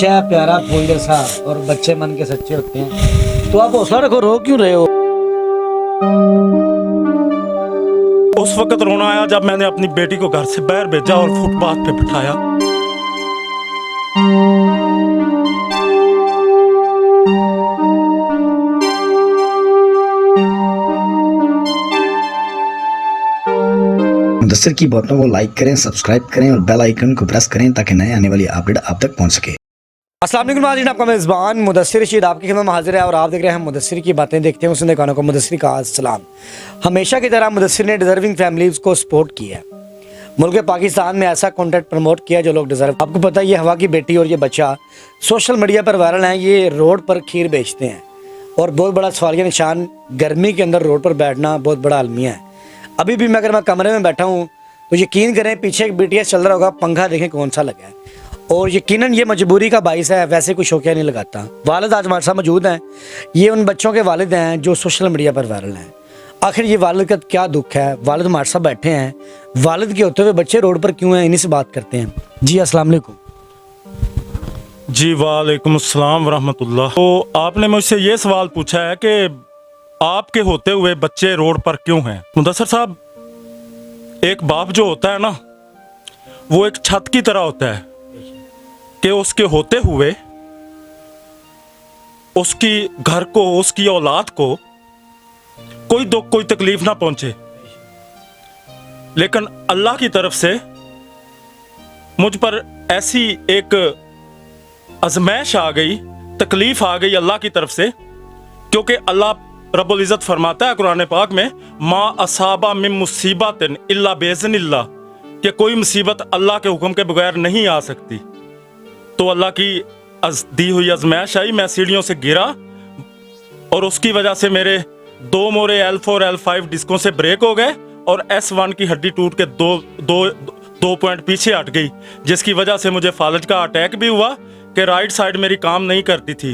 बच्चा है प्यारा फूल जैसा और बच्चे मन के सच्चे होते हैं, तो आप हौसला रखो, रो क्यों रहे हो? उस वक्त रोना आया जब मैंने अपनी बेटी को घर से बाहर भेजा और फुटपाथ पे बिठाया। मुदस्सिर की बातों को लाइक करें, सब्सक्राइब करें और बेल आइकन को प्रेस करें ताकि नए आने वाली अपडेट आप तक पहुंच सके। अस्सलाम वालेकुम नाज़रीन, आपका मेज़बान मुदस्सिर रशीद आपकी खिदमत में हाजिर है और आप देख रहे हैं मुदस्सिर की बातें। देखते हैं उसने कानों को मुदस्सिर का सलाम। हमेशा की तरह मुदस्सिर ने डिज़र्विंग फैमिलीज़ को सपोर्ट किया है। मुल्क पाकिस्तान में ऐसा कंटेंट प्रमोट किया जो लोग डिज़र्व। आपको पता है ये हवा की बेटी और ये बच्चा सोशल मीडिया पर वायरल हैं। ये रोड पर खीर बेचते हैं और बहुत बड़ा सवालिया निशान, गर्मी के अंदर रोड पर बैठना बहुत बड़ा अलमिया है। अभी भी अगर मैं कमरे में बैठा हूँ तो यकीन करें पीछे एक BTS चल रहा होगा, पंखा देखें कौन सा लगा है, और यकीनन ये मजबूरी का बाइस है, वैसे कोई शौकिया नहीं लगाता। वालिद आज हमारे साथ मौजूद हैं। ये उन बच्चों के वालिद हैं जो सोशल मीडिया पर वायरल हैं। आखिर ये वालिद का क्या दुख है? वालिद हमारे साथ बैठे हैं। वालिद के होते हुए बच्चे रोड पर क्यों हैं, इन्हीं से बात करते हैं। जी अस्सलाम वालेकुम। जी वालेकुम अस्सलाम वरहमतुल्लाह। तो आपने मुझसे ये सवाल पूछा है कि आपके होते हुए बच्चे रोड पर क्यों हैं। मुदस्सिर साहब, एक बाप जो होता है ना, वो एक छत की तरह होता है कि उसके होते हुए उसकी घर को, उसकी औलाद को कोई दुख, कोई तकलीफ ना पहुंचे। लेकिन अल्लाह की तरफ से मुझ पर ऐसी एक आजमाइश आ गई, तकलीफ आ गई अल्लाह की तरफ से, क्योंकि अल्लाह रब्बुल इज़्ज़त फरमाता है कुरान पाक में, मा असाबा मिन मुसीबतिन इल्ला बिइज़्निल्लाह, कि कोई मुसीबत अल्लाह के हुक्म के बगैर नहीं आ सकती। तो अल्लाह की दी हुई आजमाइश आई, मैं सीढ़ियों से गिरा और उसकी वजह से मेरे दो मोरे L4 L5 डिस्कों से ब्रेक हो गए और S1 की हड्डी टूट के दो पॉइंट पीछे हट गई, जिसकी वजह से मुझे फालज का अटैक भी हुआ कि राइट साइड मेरी काम नहीं करती थी।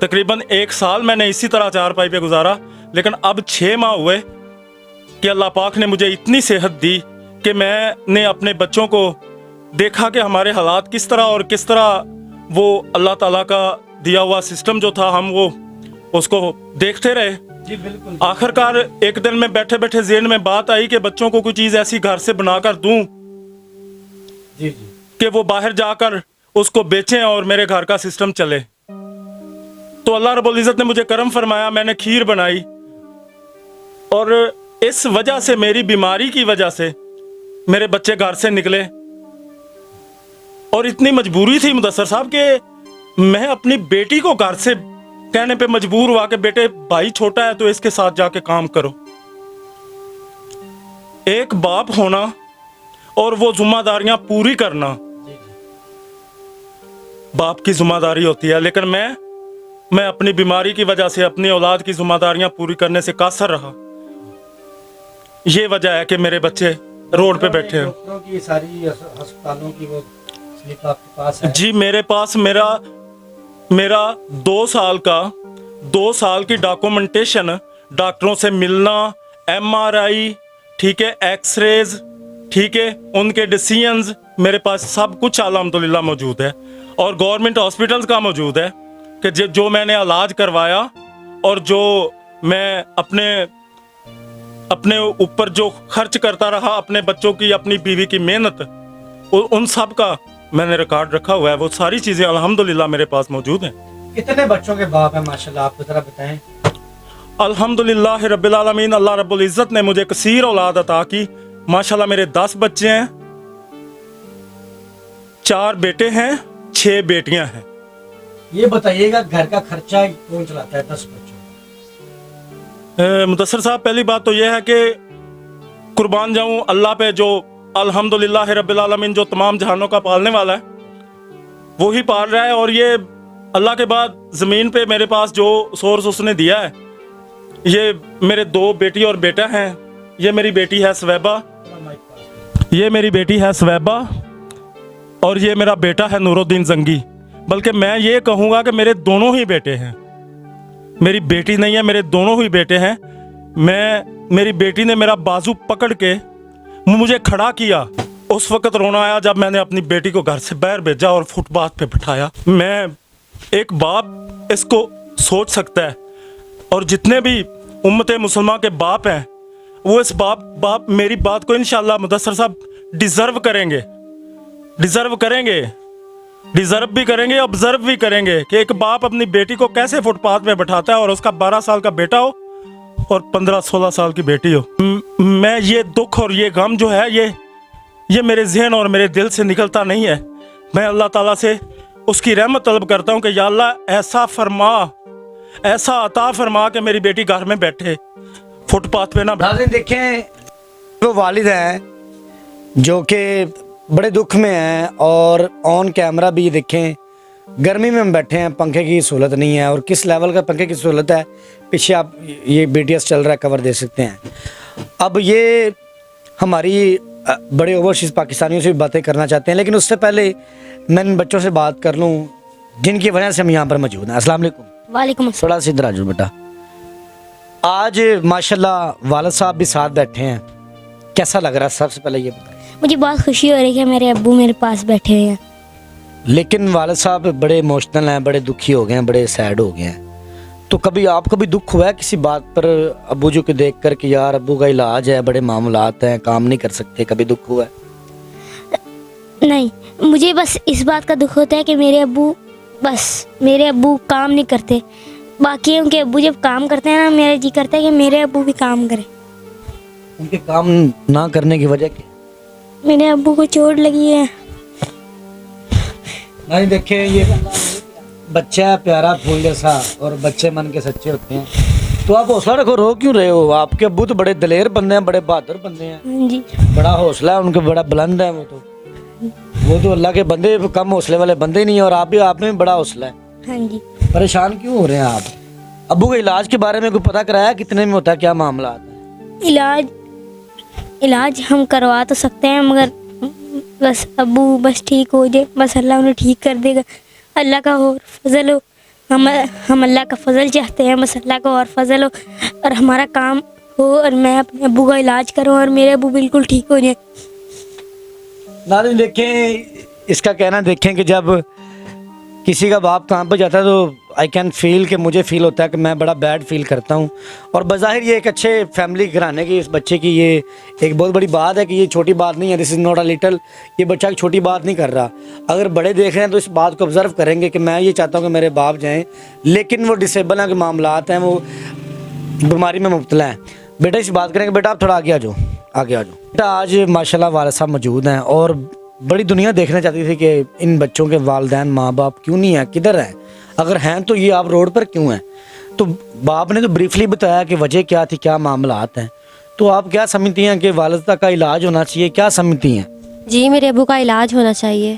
तकरीबन 1 साल मैंने इसी तरह चारपाई पे गुजारा, लेकिन अब 6 माह हुए कि अल्लाह पाक ने मुझे इतनी सेहत दी कि मैंने अपने बच्चों को देखा कि हमारे हालात किस तरह और किस तरह वो अल्लाह ताला का दिया हुआ सिस्टम जो था, हम वो उसको देखते रहे। जी बिल्कुल। आखिरकार एक दिन में बैठे बैठे ज़हन में बात आई कि बच्चों को कोई चीज़ ऐसी घर से बनाकर दूं जी कि वो बाहर जाकर उसको बेचें और मेरे घर का सिस्टम चले। तो अल्लाह रब्बुल इज़्ज़त ने मुझे करम फरमाया, मैंने खीर बनाई और इस वजह से, मेरी बीमारी की वजह से मेरे बच्चे घर से निकले। और इतनी मजबूरी थी मुदस्सिर साहब कि मैं अपनी बेटी को घर से कहने पे मजबूर हुआ कि बेटे, भाई छोटा है तो इसके साथ जाके काम करो। एक बाप होना और वो जिम्मेदारियां पूरी करना बाप की जिम्मेदारी होती है, लेकिन मैं अपनी बीमारी की वजह से अपनी औलाद की जिम्मेदारियां पूरी करने से कासर रहा। ये वजह है कि मेरे बच्चे रोड पे बैठे हैं। डॉक्टरों की सारी अस्पतालों की वो स्लिप आपके पास है? जी मेरे पास मेरा 2 साल की डॉक्यूमेंटेशन, डॉक्टरों से मिलना, MRI, ठीक है, एक्सरेज, ठीक है, उनके डिसीजंस, मेरे पास सब कुछ अल्हम्दुलिल्लाह मौजूद है। और गवर्नमेंट हॉस्पिटल्स का मौजूद है कि जो मैंने इलाज करवाया और जो मैं अपने ऊपर जो खर्च करता रहा, अपने बच्चों की, अपनी बीवी की मेहनत, उन सब का मैंने रिकॉर्ड रखा हुआ है। वो सारी चीज़ें अल्हम्दुलिल्लाह मेरे पास मौजूद हैं। कितने बच्चों के बाप हैं माशाल्लाह, आप जरा बताएं। अल्हम्दुलिल्लाह रब्बिल आलमीन, अल्लाह रब्बुल इज़्ज़त ने मुझे कसीर औलाद अता की। माशाल्लाह मेरे 10 बच्चे हैं, 4 बेटे हैं, 6 बेटियां हैं। ये बताइएगा घर का खर्चा कौन चलाता है 10 बच्चों? मुदस्सिर साहब, पहली बात तो यह है कि कुर्बान जाऊं अल्लाह पे, जो अल्हम्दुलिल्लाह रब्बिल आलमीन, जो तमाम जहानों का पालने वाला है, वो ही पाल रहा है। और ये अल्लाह के बाद ज़मीन पे मेरे पास जो सोर्स उसने दिया है, ये मेरे 2 बेटी और बेटा हैं। ये मेरी बेटी है स्वैबा, और ये मेरा बेटा है नूरुद्दीन जंगी। बल्कि मैं ये कहूँगा कि मेरे दोनों ही बेटे हैं, मेरी बेटी नहीं है, मेरे दोनों ही बेटे हैं। मेरी बेटी ने मेरा बाजू पकड़ के मुझे खड़ा किया उस वक्त रोना आया जब मैंने अपनी बेटी को घर से बाहर भेजा और फुटपाथ पे बिठाया। मैं एक बाप इसको सोच सकता है, और जितने भी उम्मते मुसलमान के बाप हैं वो इस बाप मेरी बात को इंशाल्लाह मुदस्सर साहब डिज़र्व करेंगे, डिज़र्व भी करेंगे, ऑब्जर्व भी करेंगे कि एक बाप अपनी बेटी को कैसे फुटपाथ पे बैठाता है, और उसका 12 साल का बेटा हो और 15-16 साल की बेटी हो। मैं ये दुख और ये गम जो है ये मेरे जहन और मेरे दिल से निकलता नहीं है। मैं अल्लाह ताला से उसकी रहमत तलब करता हूँ कि या अल्लाह ऐसा अता फरमा कि मेरी बेटी घर में बैठे, फुटपाथ पे ना बैठे। नाज़रीन देखें, वो वालिद हैं जो कि बड़े दुख में हैं, और ऑन कैमरा भी देखें गर्मी में हम बैठे हैं, पंखे की सहूलत नहीं है, और किस लेवल का पंखे की सहूलत है पीछे आप ये BTS चल रहा है, कवर दे सकते हैं। अब ये हमारी बड़े ओवरसीज़ पाकिस्तानियों से भी बातें करना चाहते हैं, लेकिन उससे पहले मैं इन बच्चों से बात कर लूँ जिनकी वजह से हम यहाँ पर मौजूद हैं। अस्सलाम वालेकुम। वालेकुम अस्सलाम। थोड़ा सा इधर आ जाओ बेटा। आज माशाल्लाह वालिद साहब भी साथ बैठे हैं, कैसा लग रहा है? सबसे पहले ये बताएं। मुझे बहुत खुशी हो रही है कि मेरे अब्बू मेरे पास बैठे हुए हैं। लेकिन वालिद साहब बड़े इमोशनल हैं, बड़े दुखी हो गए हैं, बड़े सैड हो गए हैं। तो कभी आपको भी दुख हुआ है किसी बात पर अब्बू जी को देख कर कि यार अब्बू का इलाज है, बड़े मामलात हैं, काम नहीं कर सकते, कभी दुख हुआ है? नहीं, मुझे बस इस बात का दुख होता है कि मेरे अब्बू काम नहीं करते। बाकी उनके अब्बू जब काम करते हैं ना, मेरा जी करता है कि मेरे अब्बू भी काम करें। उनके काम ना करने की वजह क्या? मेरे अब्बू को चोट लगी है। नहीं देखें, ये बच्चा है प्यारा फूल जैसा, और बच्चे मन के सच्चे होते हैं। तो आप हौसला रखो, रो क्यों रहे हो? आपके अब्बू तो बड़े दलेर बंदे हैं, बड़े बहादुर बंदे हैं, हाँ जी, बड़ा हौसला है उनके, बड़ा बुलंद है। वो तो अल्लाह के बंदे, कम हौसले वाले बंदे नहीं है, और आप में भी बड़ा हौसला है। हाँ जी। परेशान क्यों हो रहे हैं आप? अब्बू के इलाज के बारे में कोई पता कराया? कितने में होता है, क्या मामला आता है? इलाज हम करवा तो सकते हैं, मगर बस अब्बू बस ठीक हो जाए, बस अल्लाह उन्हें ठीक कर देगा। अल्लाह का और फजल हो, हम अल्लाह का फजल चाहते हैं, बस अल्लाह का और फजल हो और हमारा काम हो, और मैं अपने अब्बू का इलाज करूं और मेरे अब्बू बिल्कुल ठीक हो जाए। नाज़रीन देखें, इसका कहना देखें कि जब किसी का बाप काम पर जाता है तो आई कैन फील कि मुझे फील होता है कि मैं बड़ा बैड फील करता हूँ। और बज़ाहिर ये एक अच्छे फैमिली घराने की इस बच्चे की ये एक बहुत बड़ी बात है कि ये छोटी बात नहीं है। This is not a little, ये बच्चा एक छोटी बात नहीं कर रहा। अगर बड़े देख रहे हैं तो इस बात को ऑब्ज़र्व करेंगे कि मैं ये चाहता हूँ कि मेरे बाप जाएँ, लेकिन वो डिसेबल हैं, के मामलात हैं, वो बीमारी में मुब्तला हैं। बेटा इस बात करेंगे, बेटा आप थोड़ा आगे आ जाओ, आगे आ जाओ। बेटा आज माशाल्लाह वालिद साहब मौजूद हैं, और बड़ी दुनिया देखना चाहती थी कि इन बच्चों के वालिदैन माँ बाप क्यों नहीं हैं, किधर हैं, अगर हैं तो ये आप रोड पर क्यों हैं। तो बाप ने तो ब्रीफली बताया कि वजह क्या थी, क्या मामलात हैं। तो आप क्या समझती हैं कि वालिदा का इलाज होना चाहिए, क्या समझती हैं? जी, मेरे अबू का इलाज होना चाहिए।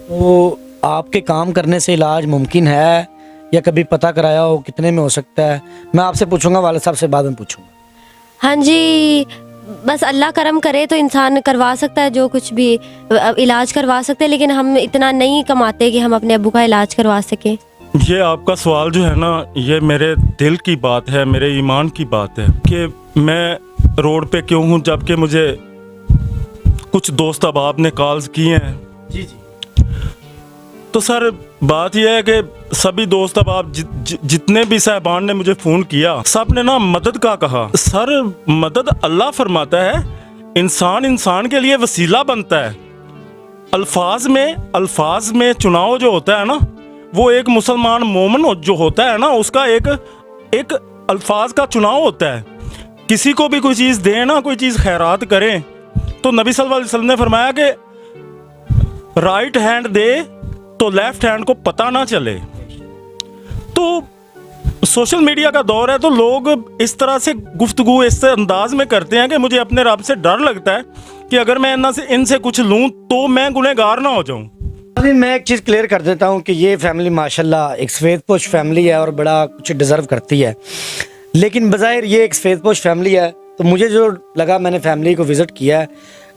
तो आपके काम करने से इलाज मुमकिन है, या कभी पता कराया हो कितने में हो सकता है? मैं आपसे पूछूंगा, वालिद साहब से बाद में पूछूंगा। हाँ जी, बस अल्लाह करम करे तो इंसान करवा सकता है, जो कुछ भी इलाज करवा सकते हैं, लेकिन हम इतना नहीं कमाते कि हम अपने अबू का इलाज करवा सकें। ये आपका सवाल जो है ना, ये मेरे दिल की बात है, मेरे ईमान की बात है कि मैं रोड पे क्यों हूँ, जबकि मुझे कुछ दोस्त अहबाब ने कॉल्स किए हैं। जी जी। तो सर बात यह है कि सभी दोस्त अहबाब जितने भी साहबान ने मुझे फ़ोन किया, सब ने ना मदद का कहा। सर मदद अल्लाह फरमाता है, इंसान के लिए वसीला बनता है। अल्फाज में चुनाव जो होता है ना, वो एक मुसलमान मोमिन जो होता है ना, उसका एक अल्फाज का चुनाव होता है। किसी को भी कोई चीज़ दें ना, कोई चीज़ खैरात करें, तो नबी सल्लल्लाहु अलैहि वसल्लम ने फरमाया कि राइट हैंड दे तो लेफ्ट हैंड को पता ना चले। तो सोशल मीडिया का दौर है, तो लोग इस तरह से गुफ्तगू इस अंदाज में करते हैं कि मुझे अपने रब से डर लगता है कि अगर मैं इनसे कुछ लूँ तो मैं गुनहगार ना हो जाऊँ। अभी मैं एक चीज़ क्लियर कर देता हूँ कि ये फैमिली माशाल्लाह एक सफ़ेदपोश फैमिली है और बड़ा कुछ डिज़र्व करती है, लेकिन बज़ाहिर ये एक सफ़ेदपोश फैमिली है। तो मुझे जो लगा, मैंने फैमिली को विज़िट किया है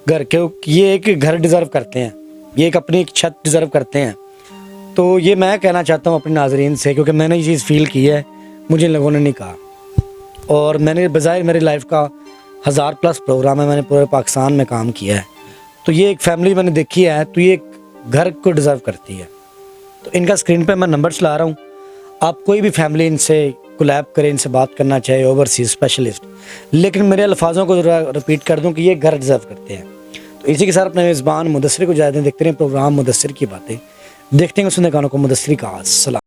घर के, ये एक घर डिज़र्व करते हैं, ये एक अपनी एक छत डिज़र्व करते हैं। तो ये मैं कहना चाहता हूँ अपने नाज़रीन से, क्योंकि मैंने ये चीज़ फ़ील की है, मुझे इन लोगों ने नहीं कहा। और मैंने बज़ाहिर मेरी लाइफ का 1000+ प्रोग्राम है, मैंने पूरे पाकिस्तान में काम किया है, तो ये एक फैमिली मैंने देखी है, तो ये एक घर को डिज़र्व करती है। तो इनका स्क्रीन पे मैं नंबर चला रहा हूँ, आप कोई भी फैमिली इनसे कोलैब करें, इनसे बात करना चाहे, ओवरसीज स्पेशलिस्ट, लेकिन मेरे अल्फाजों को ज़रा रिपीट कर दूं कि ये घर डिज़र्व करते हैं। तो इसी के साथ अपने मेज़बान मुदस्सिर को इजाज़त दें। देखते रहें प्रोग्राम मुदस्सिर की बातें, देखते हैं सुनने कानों को मुदस्सिर का सलाम।